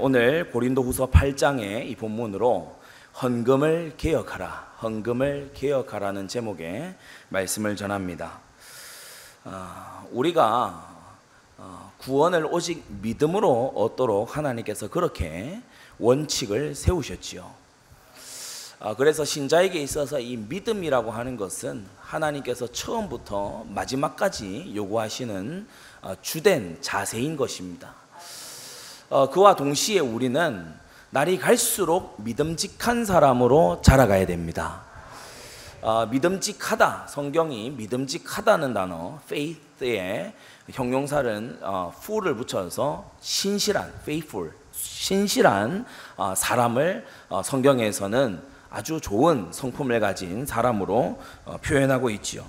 오늘 고린도후서 8장의 이 본문으로 헌금을 개혁하라, 헌금을 개혁하라는 제목의 말씀을 전합니다. 우리가 구원을 오직 믿음으로 얻도록 하나님께서 그렇게 원칙을 세우셨지요. 그래서 신자에게 있어서 이 믿음이라고 하는 것은 하나님께서 처음부터 마지막까지 요구하시는 주된 자세인 것입니다. 그와 동시에 우리는 날이 갈수록 믿음직한 사람으로 자라가야 됩니다. 믿음직하다, 성경이 믿음직하다는 단어 faith에 형용사를 full을 붙여서 신실한, faithful, 신실한 사람을 성경에서는 아주 좋은 성품을 가진 사람으로 표현하고 있지요.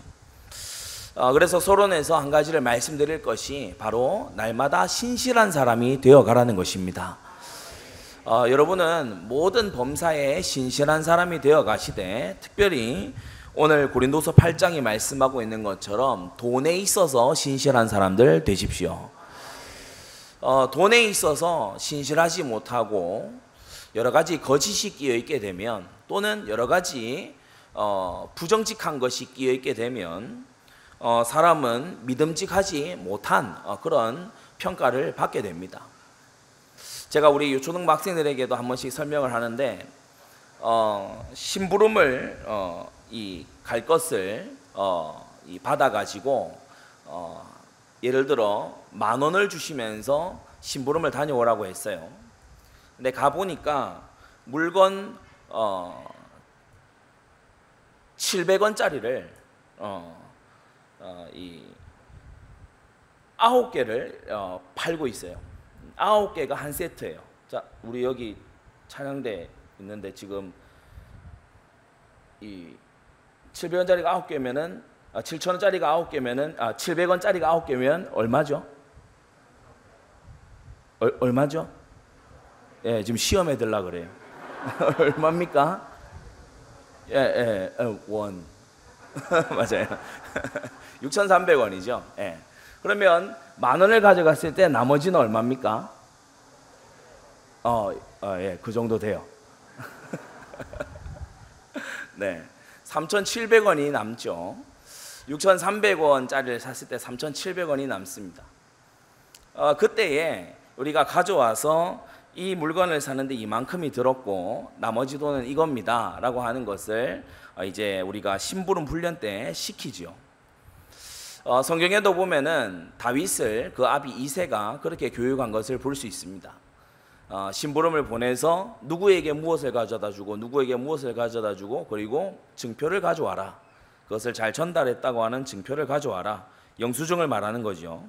그래서 서론에서 한 가지를 말씀드릴 것이 바로 날마다 신실한 사람이 되어가라는 것입니다. 여러분은 모든 범사에 신실한 사람이 되어 가시되, 특별히 오늘 고린도서 8장이 말씀하고 있는 것처럼 돈에 있어서 신실한 사람들 되십시오. 돈에 있어서 신실하지 못하고 여러 가지 거짓이 끼어 있게 되면, 또는 여러 가지 부정직한 것이 끼어 있게 되면 사람은 믿음직하지 못한 그런 평가를 받게 됩니다. 제가 우리 유초등 학생들에게도 한 번씩 설명을 하는데, 심부름을 갈 것을 받아가지고 예를 들어 10,000원을 주시면서 심부름을 다녀오라고 했어요. 근데 가보니까 물건 700원짜리를 9개를 팔고 있어요. 9개가 한 세트예요. 자, 우리 여기 찬양대 있는데 지금 이 700원짜리가 9개면은 7,000원짜리가 9개면은 700원짜리가 9개면 얼마죠? 얼마죠? 예, 지금 시험에 들라 그래요. 얼마입니까? 원. 맞아요. 6,300원이죠. 예. 그러면 10,000원을 가져갔을 때 나머지는 얼마입니까? 예, 그 정도 돼요. 네. 3,700원이 남죠. 6,300원짜리를 샀을 때 3,700원이 남습니다. 그때에 우리가 가져와서 이 물건을 사는데 이만큼이 들었고 나머지 돈은 이겁니다 라고 하는 것을 이제 우리가 심부름 훈련 때 시키죠. 성경에도 보면은 다윗을 그 아비 이새가 그렇게 교육한 것을 볼 수 있습니다. 심부름을 보내서 누구에게 무엇을 가져다 주고 누구에게 무엇을 가져다 주고, 그리고 증표를 가져와라, 그것을 잘 전달했다고 하는 증표를 가져와라, 영수증을 말하는 거죠.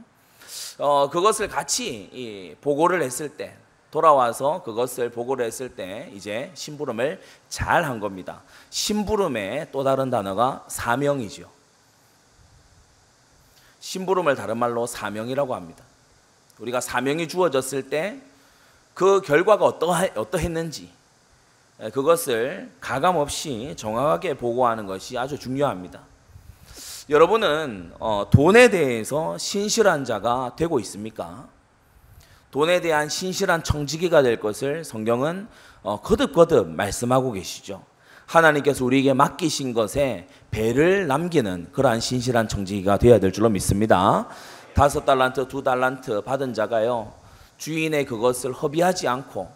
그것을 같이 보고를 했을 때, 돌아와서 그것을 보고를 했을 때 이제 심부름을 잘 한 겁니다. 심부름의 또 다른 단어가 사명이죠. 심부름을 다른 말로 사명이라고 합니다. 우리가 사명이 주어졌을 때 그 결과가 어떠했는지 그것을 가감없이 정확하게 보고하는 것이 아주 중요합니다. 여러분은 돈에 대해서 신실한 자가 되고 있습니까? 돈에 대한 신실한 청지기가 될 것을 성경은 거듭거듭 말씀하고 계시죠. 하나님께서 우리에게 맡기신 것에 배를 남기는 그러한 신실한 청지기가 되어야 될 줄로 믿습니다. 5달란트, 2달란트 받은 자가요, 주인의 그것을 허비하지 않고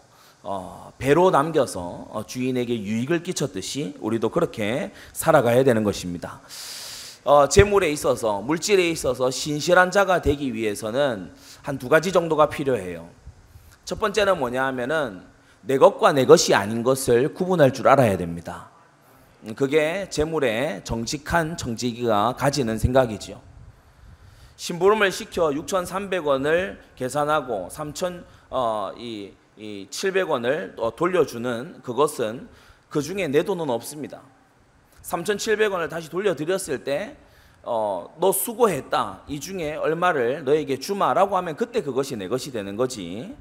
배로 남겨서 주인에게 유익을 끼쳤듯이 우리도 그렇게 살아가야 되는 것입니다. 재물에 있어서, 물질에 있어서 신실한 자가 되기 위해서는 한 2가지 정도가 필요해요. 첫 번째는 뭐냐 하면은 내 것과 내 것이 아닌 것을 구분할 줄 알아야 됩니다. 그게 재물의 정직한 청지기가 가지는 생각이지요. 심부름을 시켜 6,300원을 계산하고 3,700원을 돌려주는 그것은 그 중에 내 돈은 없습니다. 3,700원을 다시 돌려드렸을 때 너 수고했다, 이 중에 얼마를 너에게 주마라고 하면 그때 그것이 내 것이 되는 거지.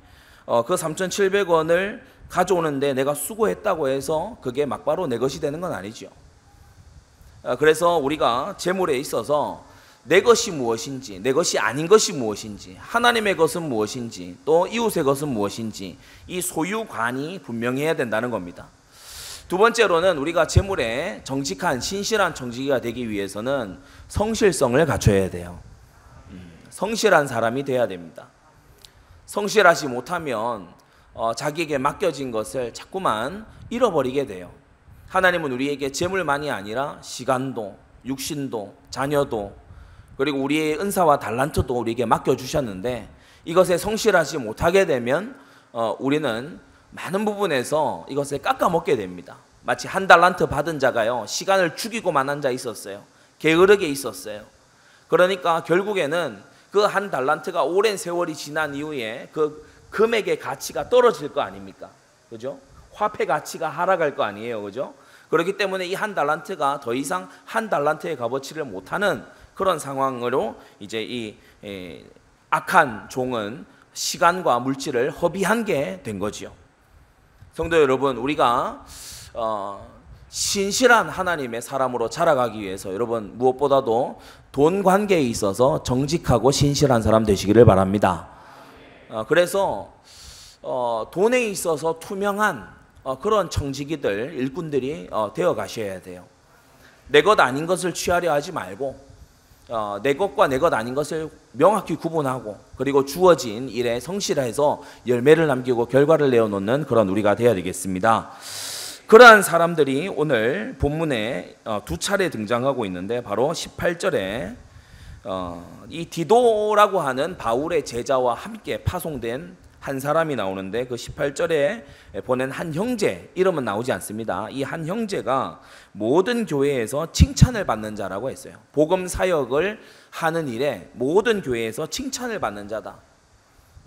그 3,700원을 가져오는데 내가 수고했다고 해서 그게 막바로 내 것이 되는 건 아니죠. 그래서 우리가 재물에 있어서 내 것이 무엇인지, 내 것이 아닌 것이 무엇인지, 하나님의 것은 무엇인지, 또 이웃의 것은 무엇인지, 이 소유관이 분명해야 된다는 겁니다. 두 번째로는 우리가 재물에 정직한 신실한 청지기가 되기 위해서는 성실성을 갖춰야 돼요. 성실한 사람이 돼야 됩니다. 성실하지 못하면 자기에게 맡겨진 것을 자꾸만 잃어버리게 돼요. 하나님은 우리에게 재물만이 아니라 시간도, 육신도, 자녀도, 그리고 우리의 은사와 달란트도 우리에게 맡겨주셨는데, 이것에 성실하지 못하게 되면 우리는 많은 부분에서 이것을 깎아먹게 됩니다. 마치 한 달란트 받은 자가요, 시간을 죽이고 만한 자 있었어요. 게으르게 있었어요. 그러니까 결국에는 그 한 달란트가 오랜 세월이 지난 이후에 그 금액의 가치가 떨어질 거 아닙니까? 그죠? 화폐 가치가 하락할 거 아니에요. 그죠? 그렇기 때문에 이 한 달란트가 더 이상 한 달란트의 값어치를 못하는 그런 상황으로 이제 이 악한 종은 시간과 물질을 허비한 게 된 거지요. 성도 여러분, 우리가 신실한 하나님의 사람으로 자라가기 위해서 여러분 무엇보다도 돈 관계에 있어서 정직하고 신실한 사람 되시기를 바랍니다. 그래서 돈에 있어서 투명한 그런 청지기들, 일꾼들이 되어 가셔야 돼요. 내 것 아닌 것을 취하려 하지 말고 내 것과 내 것 아닌 것을 명확히 구분하고, 그리고 주어진 일에 성실해서 열매를 남기고 결과를 내어놓는 그런 우리가 되어야 되겠습니다. 그러한 사람들이 오늘 본문에 두 차례 등장하고 있는데, 바로 18절에 이 디도라고 하는 바울의 제자와 함께 파송된 한 사람이 나오는데, 그 18절에 보낸 한 형제, 이름은 나오지 않습니다. 이 한 형제가 모든 교회에서 칭찬을 받는 자라고 했어요. 복음 사역을 하는 일에 모든 교회에서 칭찬을 받는 자다.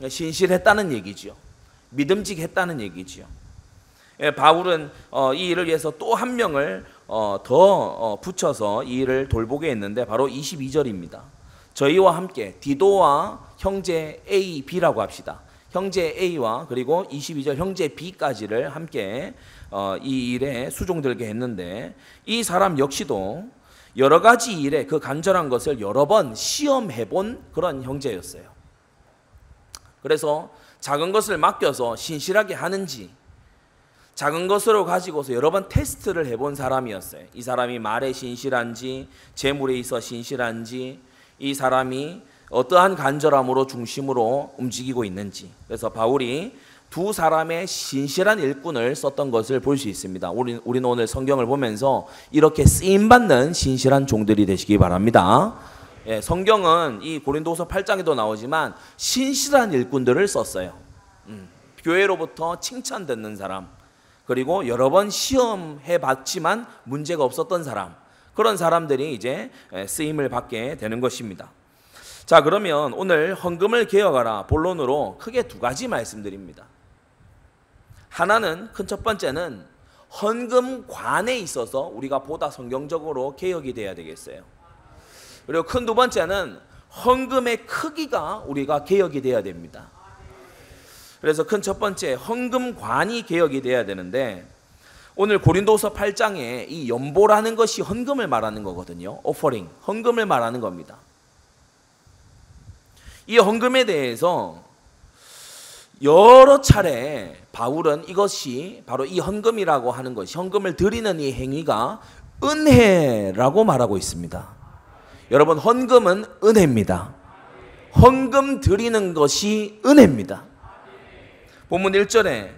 신실했다는 얘기지요. 믿음직했다는 얘기지요. 바울은 이 일을 위해서 또 한 명을 더 붙여서 이 일을 돌보게 했는데, 바로 22절입니다. 저희와 함께 디도와 형제 A, B라고 합시다. 형제 A와 그리고 22절 형제 B까지를 함께 이 일에 수종들게 했는데, 이 사람 역시도 여러 가지 일에 그 간절한 것을 여러 번 시험해 본 그런 형제였어요. 그래서 작은 것을 맡겨서 신실하게 하는지, 작은 것으로 가지고서 여러 번 테스트를 해본 사람이었어요. 이 사람이 말에 신실한지, 재물에 있어 신실한지, 이 사람이 어떠한 간절함으로 중심으로 움직이고 있는지. 그래서 바울이 두 사람의 신실한 일꾼을 썼던 것을 볼 수 있습니다. 우리는 오늘 성경을 보면서 이렇게 쓰임받는 신실한 종들이 되시기 바랍니다. 성경은 이 고린도서 8장에도 나오지만 신실한 일꾼들을 썼어요. 교회로부터 칭찬 듣는 사람, 그리고 여러 번 시험해 봤지만 문제가 없었던 사람, 그런 사람들이 이제 쓰임을 받게 되는 것입니다. 자, 그러면 오늘 헌금을 개혁하라 본론으로 크게 두 가지 말씀드립니다. 하나는, 큰 첫 번째는 헌금관에 있어서 우리가 보다 성경적으로 개혁이 돼야 되겠어요. 그리고 큰 두 번째는 헌금의 크기가 우리가 개혁이 돼야 됩니다. 그래서 큰 첫 번째, 헌금관이 개혁이 돼야 되는데, 오늘 고린도서 8장에 이 연보라는 것이 헌금을 말하는 거거든요. 오퍼링, 헌금을 말하는 겁니다. 이 헌금에 대해서 여러 차례 바울은 이것이 바로 이 헌금이라고 하는 것이, 헌금을 드리는 이 행위가 은혜라고 말하고 있습니다. 여러분, 헌금은 은혜입니다. 헌금 드리는 것이 은혜입니다. 본문 1절에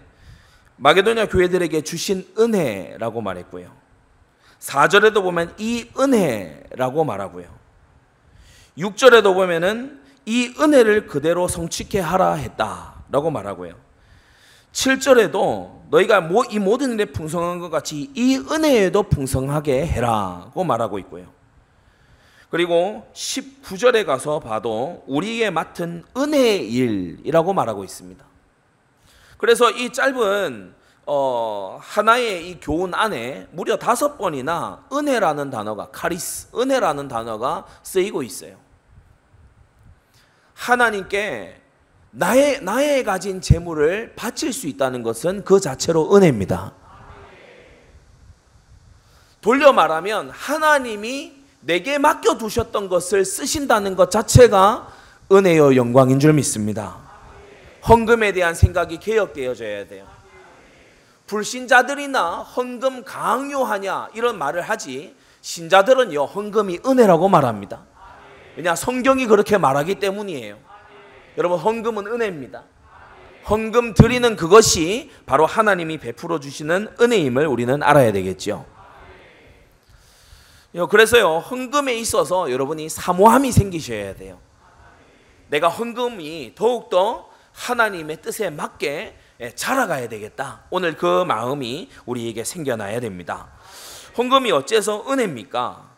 마게도냐 교회들에게 주신 은혜라고 말했고요. 4절에도 보면 이 은혜라고 말하고요. 6절에도 보면은 이 은혜를 그대로 성취케 하라 했다라고 말하고요. 7절에도 너희가 이 모든 일에 풍성한 것 같이 이 은혜에도 풍성하게 해라고 말하고 있고요. 그리고 19절에 가서 봐도 우리에게 맡은 은혜의 일이라고 말하고 있습니다. 그래서 이 짧은 하나의 이 교훈 안에 무려 5번이나 은혜라는 단어가, 카리스, 은혜라는 단어가 쓰이고 있어요. 하나님께 나의 가진 재물을 바칠 수 있다는 것은 그 자체로 은혜입니다. 돌려 말하면 하나님이 내게 맡겨두셨던 것을 쓰신다는 것 자체가 은혜요 영광인 줄 믿습니다. 헌금에 대한 생각이 개혁되어져야 돼요. 불신자들이나 헌금 강요하냐 이런 말을 하지, 신자들은요 헌금이 은혜라고 말합니다. 왜냐, 성경이 그렇게 말하기 때문이에요. 여러분, 헌금은 은혜입니다. 헌금 드리는 그것이 바로 하나님이 베풀어 주시는 은혜임을 우리는 알아야 되겠죠. 그래서요, 헌금에 있어서 여러분이 사모함이 생기셔야 돼요. 내가 헌금이 더욱더 하나님의 뜻에 맞게 자라가야 되겠다. 오늘 그 마음이 우리에게 생겨나야 됩니다. 헌금이 어째서 은혜입니까?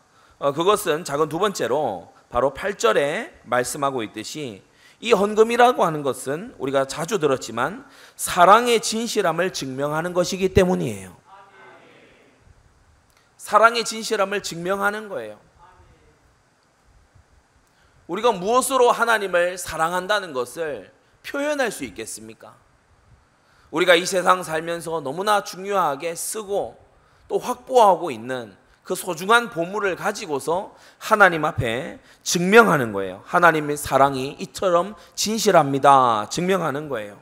그것은 작은 두 번째로 바로 8절에 말씀하고 있듯이, 이 헌금이라고 하는 것은 우리가 자주 들었지만 사랑의 진실함을 증명하는 것이기 때문이에요. 사랑의 진실함을 증명하는 거예요. 우리가 무엇으로 하나님을 사랑한다는 것을 표현할 수 있겠습니까? 우리가 이 세상 살면서 너무나 중요하게 쓰고 또 확보하고 있는 그 소중한 보물을 가지고서 하나님 앞에 증명하는 거예요. 하나님의 사랑이 이처럼 진실합니다. 증명하는 거예요.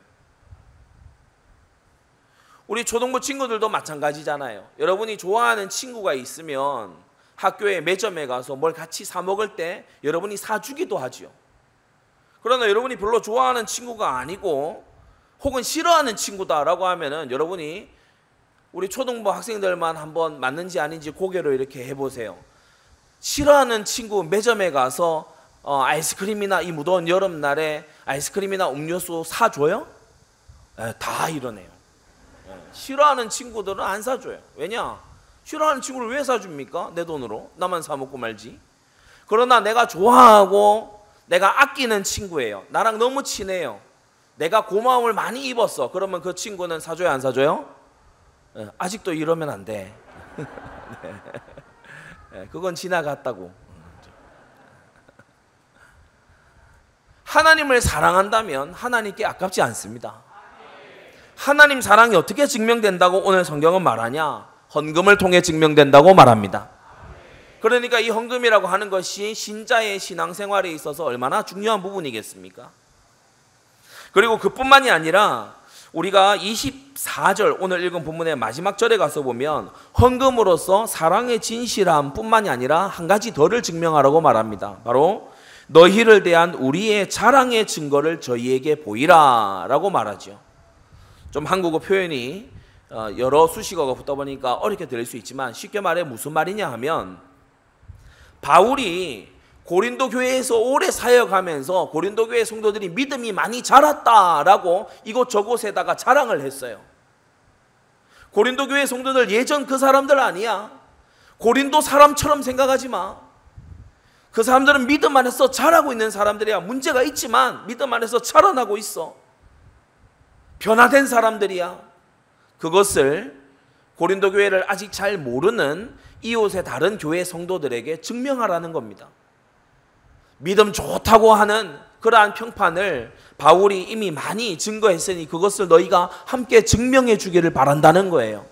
우리 초등부 친구들도 마찬가지잖아요. 여러분이 좋아하는 친구가 있으면 학교에 매점에 가서 뭘 같이 사 먹을 때 여러분이 사주기도 하죠. 그러나 여러분이 별로 좋아하는 친구가 아니고 혹은 싫어하는 친구다라고 하면은 여러분이 우리 초등부 학생들만 한번 맞는지 아닌지 고개를 이렇게 해보세요. 싫어하는 친구 매점에 가서 아이스크림이나 이 무더운 여름날에 아이스크림이나 음료수 사줘요? 다 이러네요. 싫어하는 친구들은 안 사줘요. 왜냐? 싫어하는 친구를 왜 사줍니까? 내 돈으로. 나만 사 먹고 말지. 그러나 내가 좋아하고 내가 아끼는 친구예요. 나랑 너무 친해요. 내가 고마움을 많이 입었어. 그러면 그 친구는 사줘요, 안 사줘요? 아직도 이러면 안 돼. 그건 지나갔다고. 하나님을 사랑한다면 하나님께 아깝지 않습니다. 하나님 사랑이 어떻게 증명된다고 오늘 성경은 말하냐? 헌금을 통해 증명된다고 말합니다. 그러니까 이 헌금이라고 하는 것이 신자의 신앙생활에 있어서 얼마나 중요한 부분이겠습니까? 그리고 그뿐만이 아니라 우리가 24절 오늘 읽은 본문의 마지막 절에 가서 보면 헌금으로서 사랑의 진실함 뿐만이 아니라 한 가지 더를 증명하라고 말합니다. 바로 너희를 대한 우리의 자랑의 증거를 저희에게 보이라 라고 말하죠. 좀 한국어 표현이 여러 수식어가 붙다 보니까 어렵게 들릴 수 있지만 쉽게 말해 무슨 말이냐 하면, 바울이 고린도 교회에서 오래 사역하면서 고린도 교회 성도들이 믿음이 많이 자랐다라고 이곳저곳에다가 자랑을 했어요. 고린도 교회 성도들 예전 그 사람들 아니야. 고린도 사람처럼 생각하지 마. 그 사람들은 믿음 안에서 자라고 있는 사람들이야. 문제가 있지만 믿음 안에서 자라나고 있어. 변화된 사람들이야. 그것을 고린도 교회를 아직 잘 모르는 이웃의 다른 교회 성도들에게 증명하라는 겁니다. 믿음 좋다고 하는 그러한 평판을 바울이 이미 많이 증거했으니 그것을 너희가 함께 증명해 주기를 바란다는 거예요.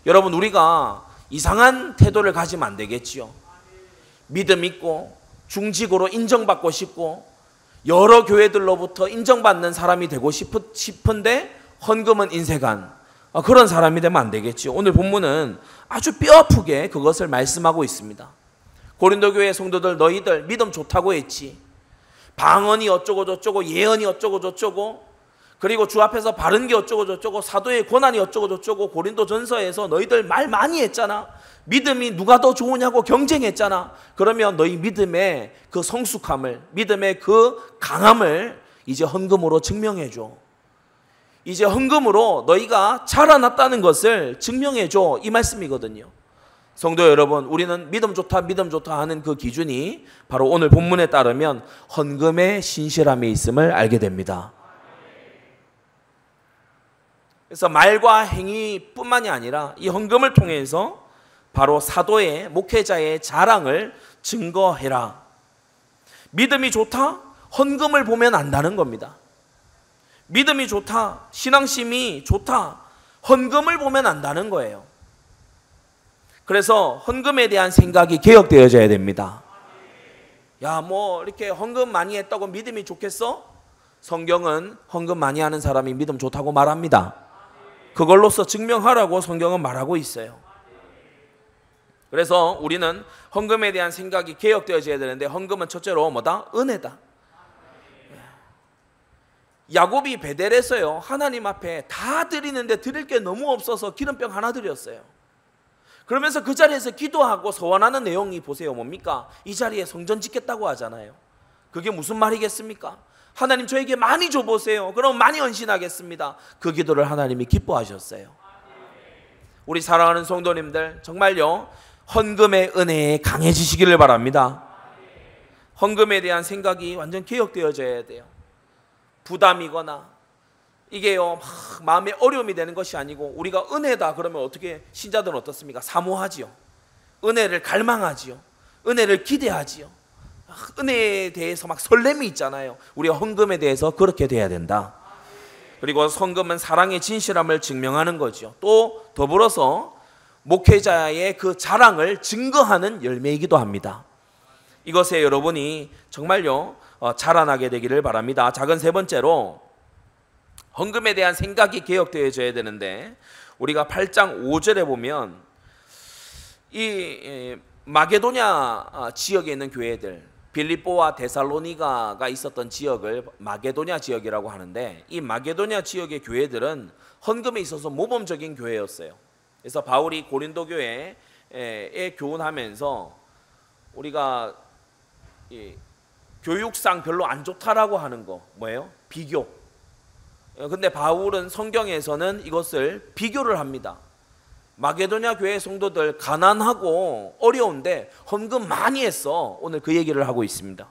여러분, 우리가 이상한 태도를 가지면 안 되겠지요. 믿음 있고 중직으로 인정받고 싶고 여러 교회들로부터 인정받는 사람이 되고 싶은데 헌금은 인색한 그런 사람이 되면 안 되겠지요. 오늘 본문은 아주 뼈아프게 그것을 말씀하고 있습니다. 고린도 교회 성도들, 너희들 믿음 좋다고 했지. 방언이 어쩌고 저쩌고, 예언이 어쩌고 저쩌고, 그리고 주 앞에서 바른 게 어쩌고 저쩌고, 사도의 권한이 어쩌고 저쩌고, 고린도 전서에서 너희들 말 많이 했잖아. 믿음이 누가 더 좋으냐고 경쟁했잖아. 그러면 너희 믿음의 그 성숙함을, 믿음의 그 강함을 이제 헌금으로 증명해줘. 이제 헌금으로 너희가 자라났다는 것을 증명해줘. 이 말씀이거든요. 성도 여러분, 우리는 믿음 좋다 하는 그 기준이 바로 오늘 본문에 따르면 헌금의 신실함이 있음을 알게 됩니다. 그래서 말과 행위뿐만이 아니라 이 헌금을 통해서 바로 사도의 목회자의 자랑을 증거해라. 믿음이 좋다? 헌금을 보면 안다는 겁니다. 믿음이 좋다, 신앙심이 좋다, 헌금을 보면 안다는 거예요. 그래서 헌금에 대한 생각이 개혁되어져야 됩니다. 야, 뭐 이렇게 헌금 많이 했다고 믿음이 좋겠어? 성경은 헌금 많이 하는 사람이 믿음 좋다고 말합니다. 그걸로써 증명하라고 성경은 말하고 있어요. 그래서 우리는 헌금에 대한 생각이 개혁되어져야 되는데, 헌금은 첫째로 뭐다? 은혜다. 야곱이 베델에서요, 하나님 앞에 다 드리는데 드릴 게 너무 없어서 기름병 하나 드렸어요. 그러면서 그 자리에서 기도하고 소원하는 내용이 보세요. 뭡니까? 이 자리에 성전 짓겠다고 하잖아요. 그게 무슨 말이겠습니까? 하나님 저에게 많이 줘보세요. 그럼 많이 헌신하겠습니다. 그 기도를 하나님이 기뻐하셨어요. 우리 사랑하는 성도님들, 정말요, 헌금의 은혜에 강해지시기를 바랍니다. 헌금에 대한 생각이 완전 개혁되어져야 돼요. 부담이거나 이게요, 막 마음에 어려움이 되는 것이 아니고, 우리가 은혜다 그러면 어떻게, 신자들은 어떻습니까? 사모하지요. 은혜를 갈망하지요. 은혜를 기대하지요. 은혜에 대해서 막 설렘이 있잖아요. 우리가 헌금에 대해서 그렇게 돼야 된다. 그리고 헌금은 사랑의 진실함을 증명하는 거죠. 또 더불어서 목회자의 그 자랑을 증거하는 열매이기도 합니다. 이것에 여러분이 정말요, 자라나게 되기를 바랍니다. 작은 세 번째로, 헌금에 대한 생각이 개혁되어져야 되는데, 우리가 8장 5절에 보면 이 마게도냐 지역에 있는 교회들, 빌립보와 데살로니가가 있었던 지역을 마게도냐 지역이라고 하는데, 이 마게도냐 지역의 교회들은 헌금에 있어서 모범적인 교회였어요. 그래서 바울이 고린도 교회에 교훈하면서 우리가 교육상 별로 안 좋다라고 하는 거 뭐예요? 비교. 근데 바울은 성경에서는 이것을 비교를 합니다. 마게도냐 교회 성도들 가난하고 어려운데 헌금 많이 했어. 오늘 그 얘기를 하고 있습니다.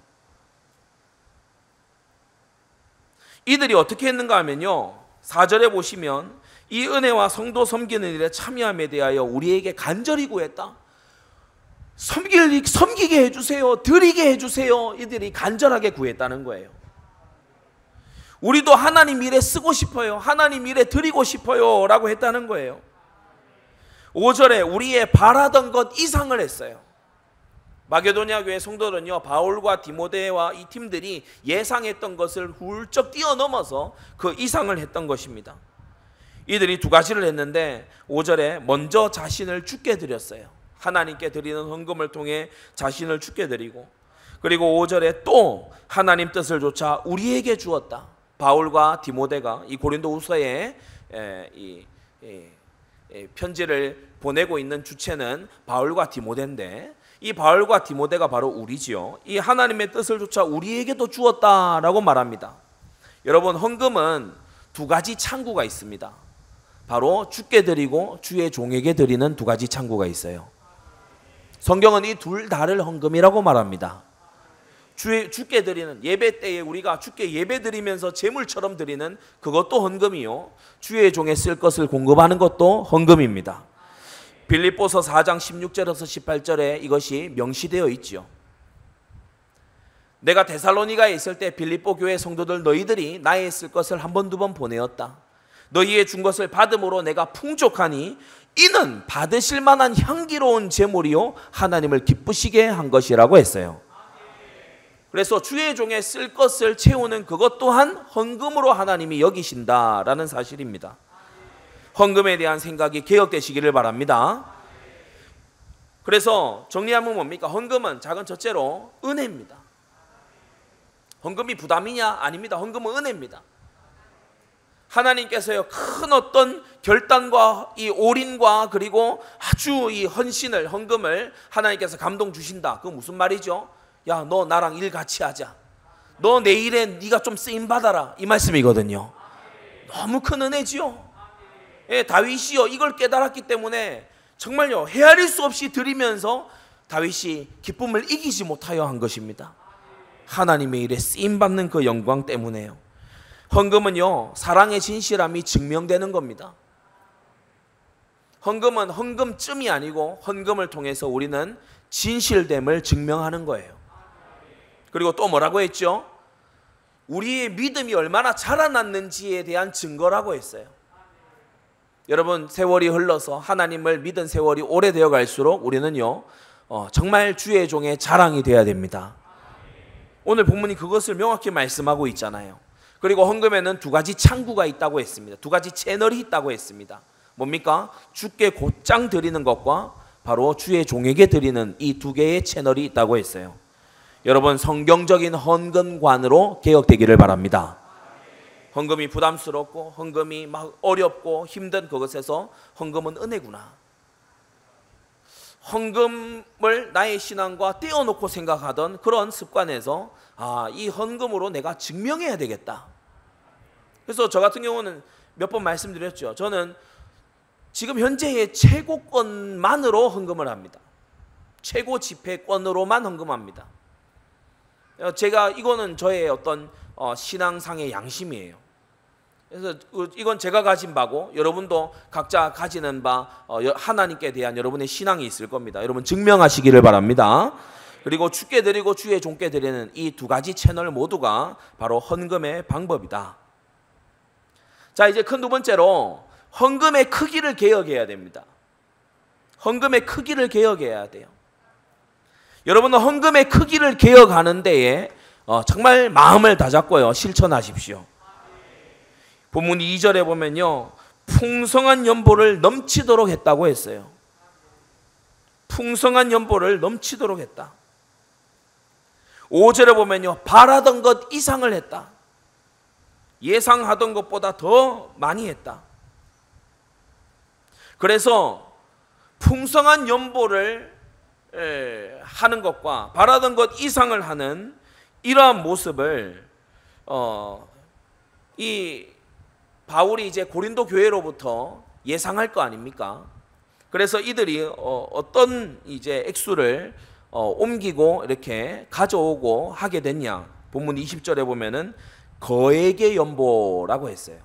이들이 어떻게 했는가 하면요, 4절에 보시면 이 은혜와 성도 섬기는 일에 참여함에 대하여 우리에게 간절히 구했다. 섬기게 해주세요. 드리게 해주세요. 이들이 간절하게 구했다는 거예요. 우리도 하나님 일에 쓰고 싶어요. 하나님 일에 드리고 싶어요 라고 했다는 거예요. 5절에 우리의 바라던 것 이상을 했어요. 마게도냐 교회 성도는요, 바울과 디모데와 이 팀들이 예상했던 것을 훌쩍 뛰어넘어서 그 이상을 했던 것입니다. 이들이 두 가지를 했는데, 5절에 먼저 자신을 주께 드렸어요. 하나님께 드리는 헌금을 통해 자신을 주께 드리고, 그리고 5절에 또 하나님 뜻을 조차 우리에게 주었다. 바울과 디모데가 이 고린도후서에 편지를 보내고 있는 주체는 바울과 디모데인데, 이 바울과 디모데가 바로 우리지요. 이 하나님의 뜻을 조차 우리에게도 주었다라고 말합니다. 여러분, 헌금은 두 가지 창구가 있습니다. 바로 주께 드리고 주의 종에게 드리는 두 가지 창구가 있어요. 성경은 이 둘 다를 헌금이라고 말합니다. 주께 드리는, 예배 때에 우리가 주께 예배 드리면서 제물처럼 드리는 그것도 헌금이요, 주의 종에 쓸 것을 공급하는 것도 헌금입니다. 빌립보서 4장 16절에서 18절에 이것이 명시되어 있죠. 내가 데살로니가에 있을 때 빌립보 교회 성도들 너희들이 나의 쓸 것을 한 번 두 번 보내었다. 너희의 준 것을 받음으로 내가 풍족하니 이는 받으실 만한 향기로운 제물이요 하나님을 기쁘시게 한 것이라고 했어요. 그래서 주의 종에 쓸 것을 채우는 그것 또한 헌금으로 하나님이 여기신다라는 사실입니다. 헌금에 대한 생각이 개혁되시기를 바랍니다. 그래서 정리하면 뭡니까? 헌금은 작은 첫째로 은혜입니다. 헌금이 부담이냐? 아닙니다. 헌금은 은혜입니다. 하나님께서요, 큰 어떤 결단과 이 올인과 그리고 아주 이 헌신을, 헌금을 하나님께서 감동 주신다. 그건 무슨 말이죠? 야, 너 나랑 일 같이 하자. 너 내 일에 네가 좀 쓰임 받아라. 이 말씀이거든요. 너무 큰 은혜지요. 예, 다윗이요, 이걸 깨달았기 때문에 정말요, 헤아릴 수 없이 드리면서 다윗이 기쁨을 이기지 못하여 한 것입니다. 하나님의 일에 쓰임 받는 그 영광 때문에요. 헌금은요, 사랑의 진실함이 증명되는 겁니다. 헌금은 헌금쯤이 아니고 헌금을 통해서 우리는 진실됨을 증명하는 거예요. 그리고 또 뭐라고 했죠? 우리의 믿음이 얼마나 자라났는지에 대한 증거라고 했어요. 여러분, 세월이 흘러서 하나님을 믿은 세월이 오래되어 갈수록 우리는요 정말 주의 종의 자랑이 되어야 됩니다. 오늘 본문이 그것을 명확히 말씀하고 있잖아요. 그리고 헌금에는 두 가지 창구가 있다고 했습니다. 두 가지 채널이 있다고 했습니다. 뭡니까? 주께 곧장 드리는 것과 바로 주의 종에게 드리는 이 두 개의 채널이 있다고 했어요. 여러분, 성경적인 헌금관으로 개혁되기를 바랍니다. 헌금이 부담스럽고 헌금이 막 어렵고 힘든 그것에서 헌금은 은혜구나. 헌금을 나의 신앙과 떼어놓고 생각하던 그런 습관에서 이 헌금으로 내가 증명해야 되겠다. 그래서 저 같은 경우는 몇 번 말씀드렸죠. 저는 지금 현재의 최고권만으로 헌금을 합니다. 최고 집회권으로만 헌금합니다. 제가 이거는 저의 어떤 신앙상의 양심이에요. 그래서 이건 제가 가진 바고 여러분도 각자 가지는 바 하나님께 대한 여러분의 신앙이 있을 겁니다. 여러분 증명하시기를 바랍니다. 그리고 주께 드리고 주의 종께 드리는 이 두 가지 채널 모두가 바로 헌금의 방법이다. 자, 이제 큰 두 번째로 헌금의 크기를 개혁해야 됩니다. 헌금의 크기를 개혁해야 돼요. 여러분은 헌금의 크기를 개혁하는 데에 정말 마음을 다잡고요 실천하십시오. 본문 2절에 보면요 풍성한 연보를 넘치도록 했다고 했어요. 풍성한 연보를 넘치도록 했다. 5절에 보면요 바라던 것 이상을 했다. 예상하던 것보다 더 많이 했다. 그래서 풍성한 연보를 하는 것과 바라던 것 이상을 하는 이러한 모습을 이 바울이 이제 고린도 교회로부터 예상할 거 아닙니까? 그래서 이들이 어떤 이제 액수를 옮기고 이렇게 가져오고 하게 됐냐? 본문 20절에 보면은 거액의 연보라고 했어요.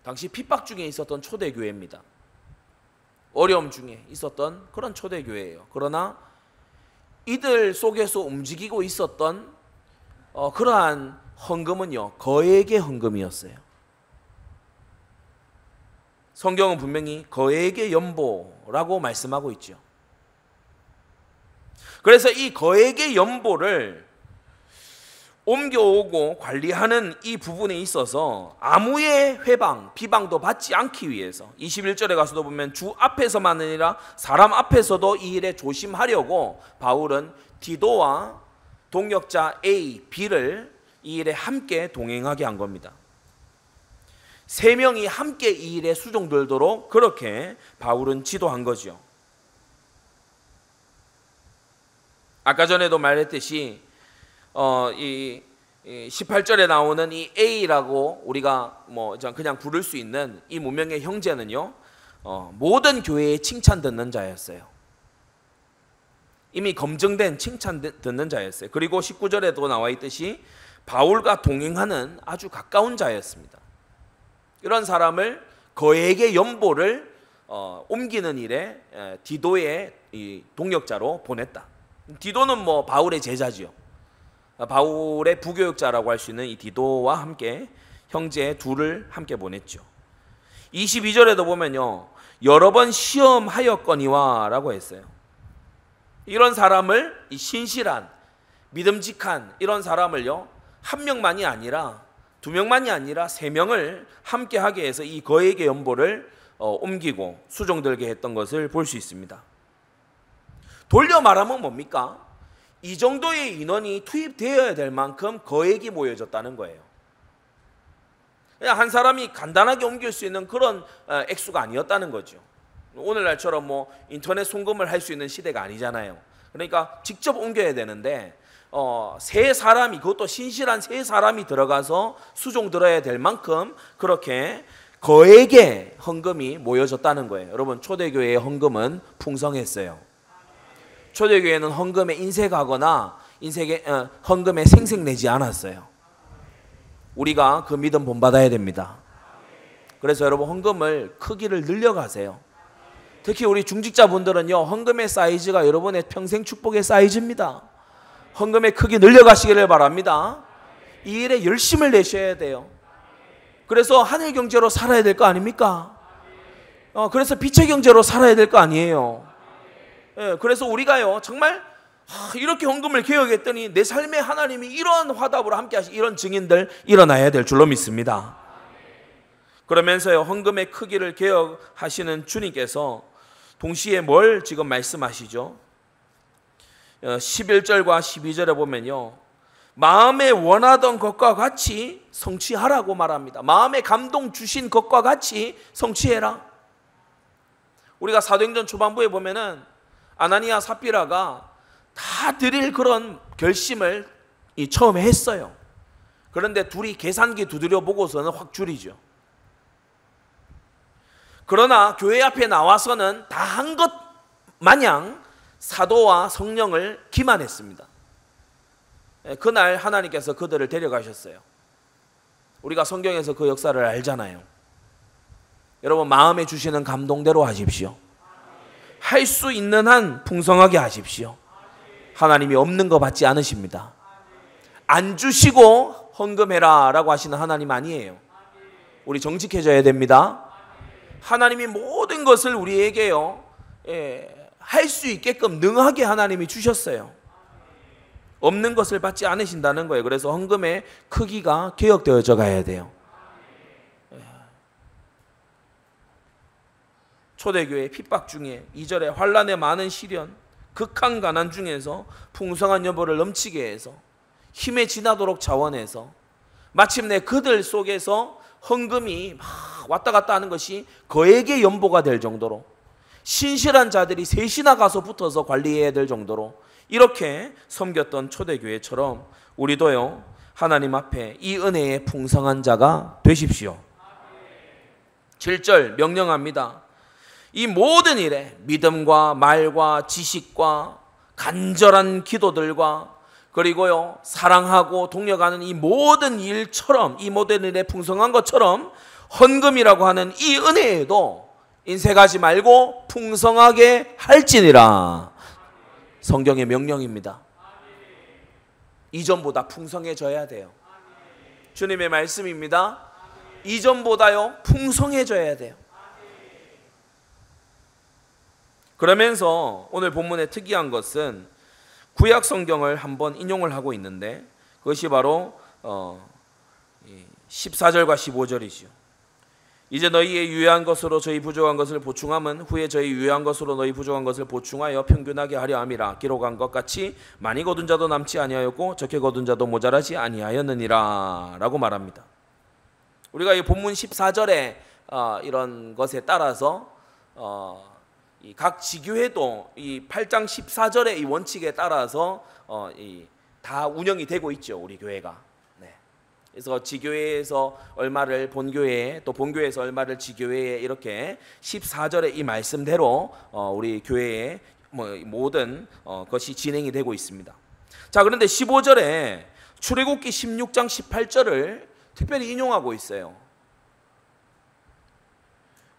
당시 핍박 중에 있었던 초대교회입니다. 어려움 중에 있었던 그런 초대교회예요. 그러나 이들 속에서 움직이고 있었던 그러한 헌금은요 거액의 헌금이었어요. 성경은 분명히 거액의 연보라고 말씀하고 있죠. 그래서 이 거액의 연보를 옮겨오고 관리하는 이 부분에 있어서 아무의 회방, 비방도 받지 않기 위해서 21절에 가서도 보면 주 앞에서만 아니라 사람 앞에서도 이 일에 조심하려고 바울은 디도와 동역자 A, B를 이 일에 함께 동행하게 한 겁니다. 세 명이 함께 이 일에 수종들도록 그렇게 바울은 지도한 거죠. 아까 전에도 말했듯이 이 18절에 나오는 이 A라고 우리가 그냥 부를 수 있는 이 무명의 형제는요 모든 교회에 칭찬 듣는 자였어요. 이미 검증된 칭찬 듣는 자였어요. 그리고 19절에도 나와 있듯이 바울과 동행하는 아주 가까운 자였습니다. 이런 사람을 거액의 연보를 옮기는 일에 디도의 이 동역자로 보냈다. 디도는 바울의 제자지요. 바울의 부교육자라고 할 수 있는 이 디도와 함께 형제 둘을 함께 보냈죠. 22절에도 보면요 여러 번 시험하였거니와 라고 했어요. 이런 사람을 이 신실한 믿음직한 이런 사람을요 한 명만이 아니라 두 명만이 아니라 세 명을 함께 하게 해서 이 거액의 연보를 옮기고 수종들게 했던 것을 볼 수 있습니다. 돌려 말하면 뭡니까? 이 정도의 인원이 투입되어야 될 만큼 거액이 모여졌다는 거예요. 그냥 한 사람이 간단하게 옮길 수 있는 그런 액수가 아니었다는 거죠. 오늘날처럼 인터넷 송금을 할 수 있는 시대가 아니잖아요. 그러니까 직접 옮겨야 되는데 세 사람이, 그것도 신실한 세 사람이 들어가서 수종 들어야 될 만큼 그렇게 거액의 헌금이 모여졌다는 거예요. 여러분 초대교회의 헌금은 풍성했어요. 초대교회는 헌금에 인색하거나 헌금에 생색내지 않았어요. 우리가 그 믿음 본받아야 됩니다. 그래서 여러분 헌금을 크기를 늘려가세요. 특히 우리 중직자분들은요 헌금의 사이즈가 여러분의 평생 축복의 사이즈입니다. 헌금의 크기 늘려가시기를 바랍니다. 이 일에 열심을 내셔야 돼요. 그래서 하늘 경제로 살아야 될 거 아닙니까? 그래서 빛의 경제로 살아야 될 거 아니에요. 그래서 우리가요 정말 이렇게 헌금을 개혁했더니 내 삶에 하나님이 이런 화답으로 함께 하시 이런 증인들 일어나야 될 줄로 믿습니다. 그러면서요 헌금의 크기를 개혁하시는 주님께서 동시에 뭘 지금 말씀하시죠? 11절과 12절에 보면요 마음에 원하던 것과 같이 성취하라고 말합니다. 마음에 감동 주신 것과 같이 성취해라. 우리가 사도행전 초반부에 보면은 아나니아 삽비라가 다 드릴 그런 결심을 처음에 했어요. 그런데 둘이 계산기 두드려 보고서는 확 줄이죠. 그러나 교회 앞에 나와서는 다 한 것 마냥 사도와 성령을 기만했습니다. 그날 하나님께서 그들을 데려가셨어요. 우리가 성경에서 그 역사를 알잖아요. 여러분 마음에 주시는 감동대로 하십시오. 할 수 있는 한 풍성하게 하십시오. 하나님이 없는 거 받지 않으십니다. 안 주시고 헌금해라 라고 하시는 하나님 아니에요. 우리 정직해져야 됩니다. 하나님이 모든 것을 우리에게요 할 수 있게끔 능하게 하나님이 주셨어요. 없는 것을 받지 않으신다는 거예요. 그래서 헌금의 크기가 개혁되어져 가야 돼요. 초대교회 핍박 중에 2절에 환난의 많은 시련 극한 가난 중에서 풍성한 여보를 넘치게 해서 힘에 지나도록 자원해서 마침내 그들 속에서 헌금이 막 왔다 갔다 하는 것이 거액의 연보가 될 정도로 신실한 자들이 셋이나 가서 붙어서 관리해야 될 정도로 이렇게 섬겼던 초대교회처럼 우리도요 하나님 앞에 이 은혜의 풍성한 자가 되십시오. 7절 명령합니다. 이 모든 일에 믿음과 말과 지식과 간절한 기도들과 그리고요 사랑하고 동력하는 이 모든 일처럼 이 모든 일에 풍성한 것처럼 헌금이라고 하는 이 은혜에도 인색하지 말고 풍성하게 할지니라. 성경의 명령입니다. 이전보다 풍성해져야 돼요. 주님의 말씀입니다. 이전보다요 풍성해져야 돼요. 그러면서 오늘 본문의 특이한 것은 구약 성경을 한번 인용을 하고 있는데 그것이 바로 14절과 15절이지요. 이제 너희의 유해한 것으로 저희 부족한 것을 보충함은 후에 저희 유해한 것으로 너희 부족한 것을 보충하여 평균하게 하려 함이라. 기록한 것 같이 많이 거둔 자도 남지 아니하였고 적게 거둔 자도 모자라지 아니하였느니라 라고 말합니다. 우리가 이 본문 14절에 이런 것에 따라서 이 각 지교회도 이 8장 14절의 이 원칙에 따라서 다 운영이 되고 있죠. 우리 교회가. 네. 그래서 지교회에서 얼마를 본교회에 또 본교회에서 얼마를 지교회에 이렇게 14절의 이 말씀대로 우리 교회의 모든 것이 진행이 되고 있습니다. 자, 그런데 15절에 출애굽기 16장 18절을 특별히 인용하고 있어요.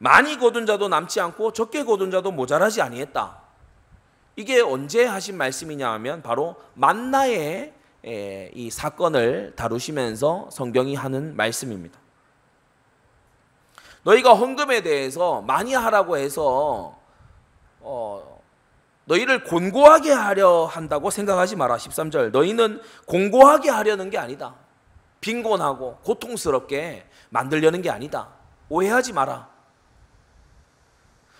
많이 거둔 자도 남지 않고 적게 거둔 자도 모자라지 아니했다. 이게 언제 하신 말씀이냐 하면 바로 만나의 이 사건을 다루시면서 성경이 하는 말씀입니다. 너희가 헌금에 대해서 많이 하라고 해서 너희를 곤고하게 하려 한다고 생각하지 마라. 13절 너희는 곤고하게 하려는 게 아니다. 빈곤하고 고통스럽게 만들려는 게 아니다. 오해하지 마라.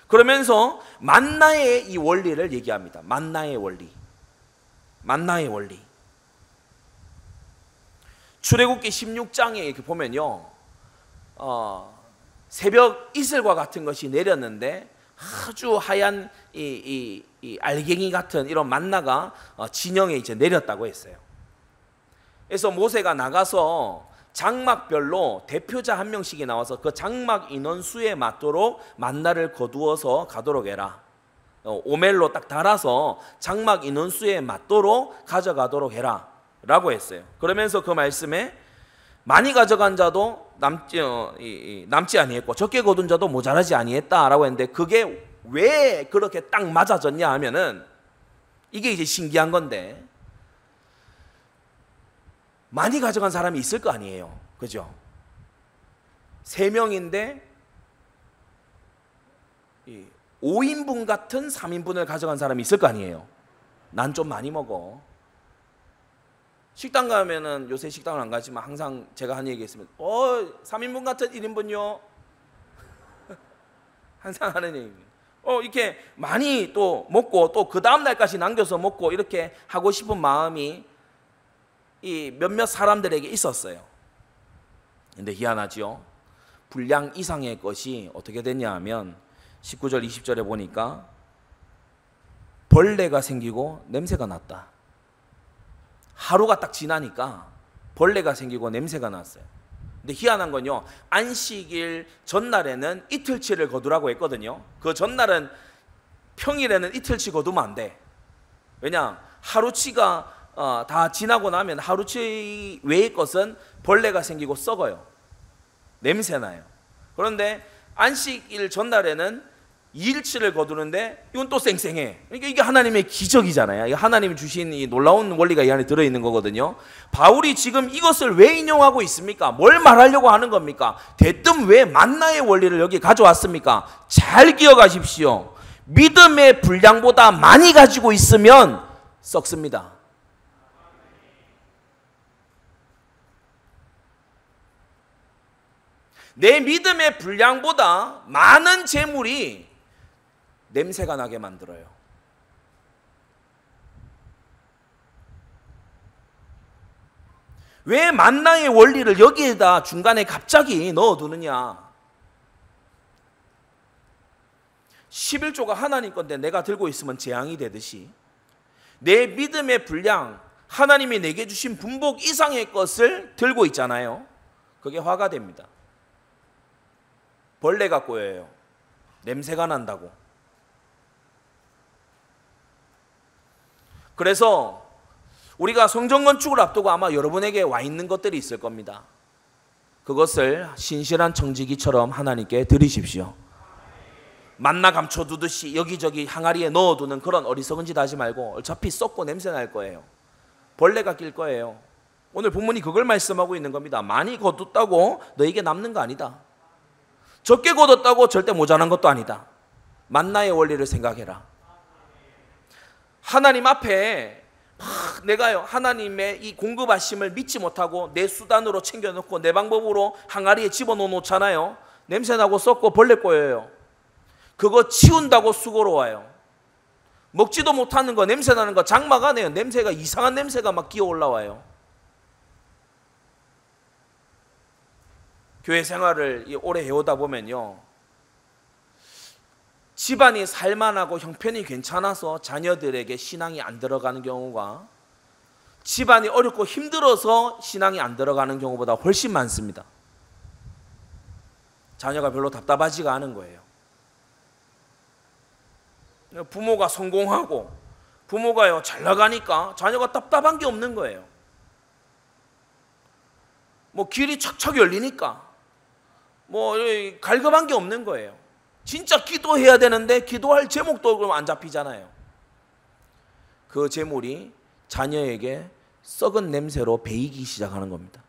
그러면서 만나의 이 원리를 얘기합니다. 만나의 원리. 만나의 원리. 출애굽기 16장에 이렇게 보면요. 새벽 이슬과 같은 것이 내렸는데 아주 하얀 이 알갱이 같은 이런 만나가 진영에 이제 내렸다고 했어요. 그래서 모세가 나가서 장막별로 대표자 한 명씩이 나와서 그 장막 인원수에 맞도록 만나를 거두어서 가도록 해라. 오멜로 딱 달아서 장막 인원수에 맞도록 가져가도록 해라 라고 했어요. 그러면서 그 말씀에 많이 가져간 자도 남지 아니했고 적게 거둔 자도 모자라지 아니했다라고 했는데 그게 왜 그렇게 딱 맞아졌냐 하면은 이게 이제 신기한 건데 많이 가져간 사람이 있을 거 아니에요. 그죠? 3명인데 5인분 같은 3인분을 가져간 사람이 있을 거 아니에요. 난 좀 많이 먹어. 식당 가면은, 요새 식당을 안 가지만 항상 제가 하는 얘기 있으면 3인분 같은 1인분요. 항상 하는 얘기입니다. 이렇게 많이 또 먹고 또 그 다음 날까지 남겨서 먹고 이렇게 하고 싶은 마음이 이 몇몇 사람들에게 있었어요. 근데 희한하죠. 분량 이상의 것이 어떻게 됐냐 하면 19절 20절에 보니까 벌레가 생기고 냄새가 났다. 하루가 딱 지나니까 벌레가 생기고 냄새가 났어요. 근데 희한한 건요, 안식일 전날에는 이틀치를 거두라고 했거든요. 그 전날은, 평일에는 이틀치 거두면 안 돼. 왜냐, 하루치가 다 지나고 나면 하루치 외의 것은 벌레가 생기고 썩어요. 냄새나요. 그런데 안식일 전날에는 2일치를 거두는데 이건 또 쌩쌩해. 그러니까 이게 하나님의 기적이잖아요. 하나님이 주신 이 놀라운 원리가 이 안에 들어있는 거거든요. 바울이 지금 이것을 왜 인용하고 있습니까? 뭘 말하려고 하는 겁니까? 대뜸 왜 만나의 원리를 여기 가져왔습니까? 잘 기억하십시오. 믿음의 분량보다 많이 가지고 있으면 썩습니다. 내 믿음의 분량보다 많은 재물이 냄새가 나게 만들어요. 왜 만나의 원리를 여기에다 중간에 갑자기 넣어두느냐? 11조가 하나님 건데 내가 들고 있으면 재앙이 되듯이 내 믿음의 분량, 하나님이 내게 주신 분복 이상의 것을 들고 있잖아요. 그게 화가 됩니다. 벌레가 꼬여요. 냄새가 난다고. 그래서 우리가 성전 건축을 앞두고 아마 여러분에게 와 있는 것들이 있을 겁니다. 그것을 신실한 청지기처럼 하나님께 드리십시오. 만나 감춰두듯이 여기저기 항아리에 넣어두는 그런 어리석은 짓 하지 말고 어차피 썩고 냄새 날 거예요. 벌레가 낄 거예요. 오늘 본문이 그걸 말씀하고 있는 겁니다. 많이 거뒀다고 너에게 남는 거 아니다. 적게 거뒀다고 절대 모자란 것도 아니다. 만나의 원리를 생각해라. 하나님 앞에 내가요, 하나님의 이 공급하심을 믿지 못하고 내 수단으로 챙겨놓고 내 방법으로 항아리에 집어넣어놓잖아요. 냄새나고 썩고 벌레 꼬여요. 그거 치운다고 수고로워요. 먹지도 못하는 거, 냄새나는 거 장막 안에요. 냄새가, 이상한 냄새가 막 기어 올라와요. 교회 생활을 오래 해오다 보면요, 집안이 살만하고 형편이 괜찮아서 자녀들에게 신앙이 안 들어가는 경우가 집안이 어렵고 힘들어서 신앙이 안 들어가는 경우보다 훨씬 많습니다. 자녀가 별로 답답하지가 않은 거예요. 부모가 성공하고 부모가요 잘 나가니까 자녀가 답답한 게 없는 거예요. 뭐 길이 척척 열리니까 뭐 갈급한 게 없는 거예요. 진짜 기도해야 되는데 기도할 제목도 그럼 안 잡히잖아요. 그 제목이 자녀에게 썩은 냄새로 배이기 시작하는 겁니다.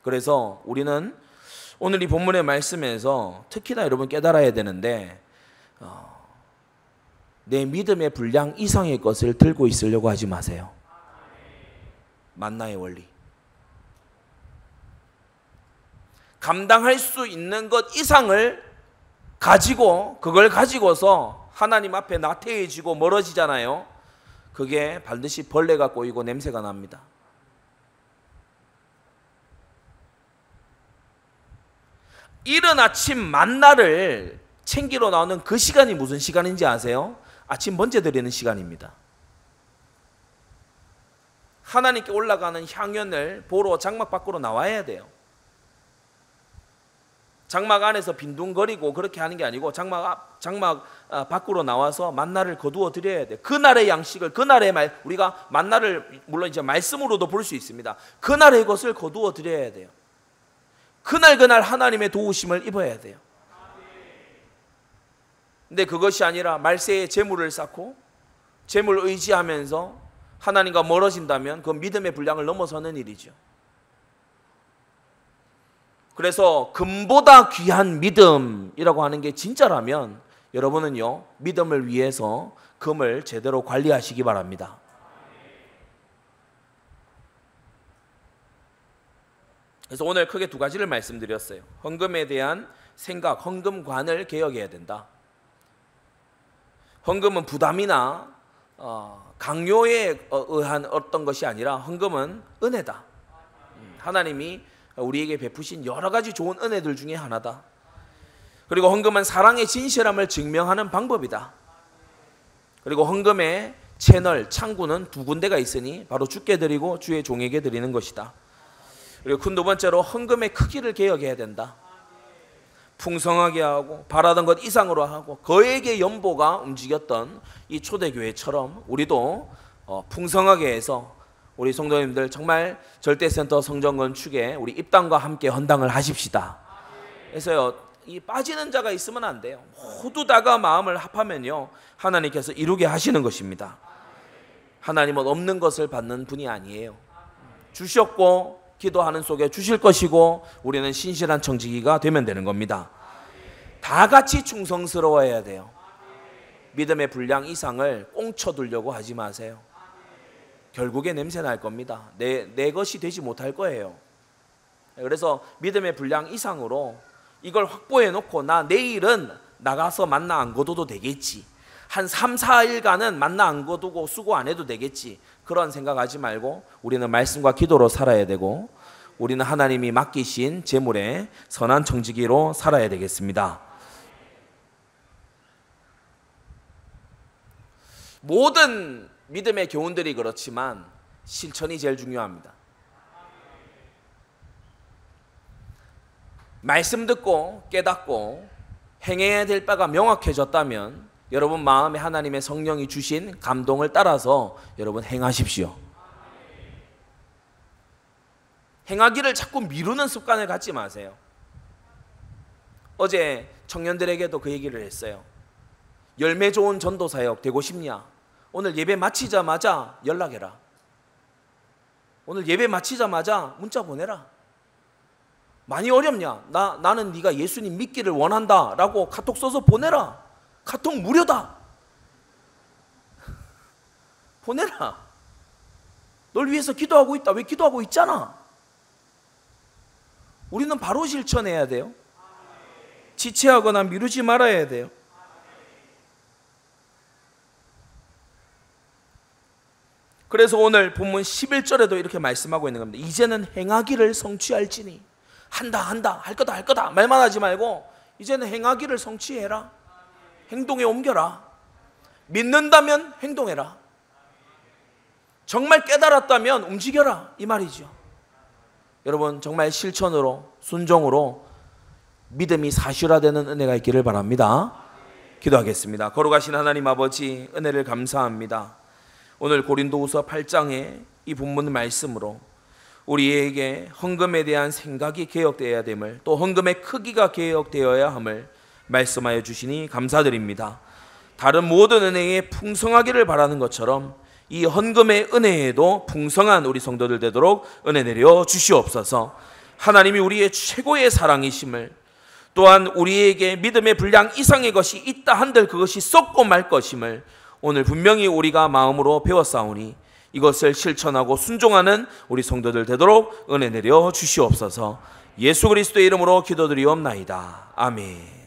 그래서 우리는 오늘 이 본문의 말씀에서 특히나 여러분 깨달아야 되는데, 내 믿음의 분량 이상의 것을 들고 있으려고 하지 마세요. 만나의 원리. 감당할 수 있는 것 이상을 가지고, 그걸 가지고서 하나님 앞에 나태해지고 멀어지잖아요. 그게 반드시 벌레가 꼬이고 냄새가 납니다. 이른 아침 만나를 챙기러 나오는 그 시간이 무슨 시간인지 아세요? 아침 번제 드리는 시간입니다. 하나님께 올라가는 향연을 보러 장막 밖으로 나와야 돼요. 장막 안에서 빈둥거리고 그렇게 하는 게 아니고 장막 밖으로 나와서 만나를 거두어 드려야 돼요. 그날의 양식을, 그날의 우리가 만나를 물론 이제 말씀으로도 볼 수 있습니다. 그날의 것을 거두어 드려야 돼요. 그날 하나님의 도우심을 입어야 돼요. 근데 그것이 아니라 말세에 재물을 쌓고 재물을 의지하면서 하나님과 멀어진다면 그건 믿음의 분량을 넘어서는 일이죠. 그래서 금보다 귀한 믿음이라고 하는 게 진짜라면 여러분은요, 믿음을 위해서 금을 제대로 관리하시기 바랍니다. 그래서 오늘 크게 두 가지를 말씀드렸어요. 헌금에 대한 생각, 헌금관을 개혁해야 된다. 헌금은 부담이나 강요에 의한 어떤 것이 아니라 헌금은 은혜다. 하나님이 우리에게 베푸신 여러 가지 좋은 은혜들 중에 하나다. 그리고 헌금은 사랑의 진실함을 증명하는 방법이다. 그리고 헌금의 채널, 창구는 두 군데가 있으니 바로 주께 드리고 주의 종에게 드리는 것이다. 그리고 큰 두 번째로 헌금의 크기를 개혁해야 된다. 풍성하게 하고 바라던 것 이상으로 하고 거액의 연보가 움직였던 이 초대교회처럼 우리도 풍성하게 해서 우리 성도님들 정말 절대센터 성전 건축에 우리 입당과 함께 헌당을 하십시다. 그래서요, 이 빠지는 자가 있으면 안 돼요. 모두 다가 마음을 합하면요, 하나님께서 이루게 하시는 것입니다. 하나님은 없는 것을 받는 분이 아니에요. 주셨고 기도하는 속에 주실 것이고 우리는 신실한 청지기가 되면 되는 겁니다. 다 같이 충성스러워야 돼요. 믿음의 분량 이상을 꽁쳐두려고 하지 마세요. 결국에 냄새 날 겁니다. 내 것이 되지 못할 거예요. 그래서 믿음의 분량 이상으로 이걸 확보해 놓고 나 내일은 나가서 만나 안 거둬도 되겠지, 한 3, 4일간은 만나 안 거두고 수고 안 해도 되겠지, 그런 생각하지 말고 우리는 말씀과 기도로 살아야 되고 우리는 하나님이 맡기신 재물의 선한 청지기로 살아야 되겠습니다. 모든 믿음의 교훈들이 그렇지만 실천이 제일 중요합니다. 말씀 듣고 깨닫고 행해야 될 바가 명확해졌다면 여러분 마음에 하나님의 성령이 주신 감동을 따라서 여러분 행하십시오. 행하기를 자꾸 미루는 습관을 갖지 마세요. 어제 청년들에게도 그 얘기를 했어요. 열매 좋은 전도사역 되고 싶냐? 오늘 예배 마치자마자 연락해라. 오늘 예배 마치자마자 문자 보내라. 많이 어렵냐? 나는 네가 예수님 믿기를 원한다 라고 카톡 써서 보내라. 카톡 무료다. 보내라. 널 위해서 기도하고 있다. 왜 기도하고 있잖아. 우리는 바로 실천해야 돼요. 지체하거나 미루지 말아야 돼요. 그래서 오늘 본문 11절에도 이렇게 말씀하고 있는 겁니다. 이제는 행하기를 성취할지니. 한다 할 거다 말만 하지 말고 이제는 행하기를 성취해라. 행동에 옮겨라. 믿는다면 행동해라. 정말 깨달았다면 움직여라, 이 말이죠. 여러분 정말 실천으로 순종으로 믿음이 사실화되는 은혜가 있기를 바랍니다. 기도하겠습니다. 거룩하신 하나님 아버지, 은혜를 감사합니다. 오늘 고린도후서 8장의 이 본문 말씀으로 우리에게 헌금에 대한 생각이 개혁되어야 됨을, 또 헌금의 크기가 개혁되어야 함을 말씀하여 주시니 감사드립니다. 다른 모든 은혜에 풍성하기를 바라는 것처럼 이 헌금의 은혜에도 풍성한 우리 성도들 되도록 은혜 내려 주시옵소서. 하나님이 우리의 최고의 사랑이심을, 또한 우리에게 믿음의 분량 이상의 것이 있다 한들 그것이 썩고 말 것임을 오늘 분명히 우리가 마음으로 배웠사오니 이것을 실천하고 순종하는 우리 성도들 되도록 은혜 내려 주시옵소서. 예수 그리스도의 이름으로 기도드리옵나이다. 아멘.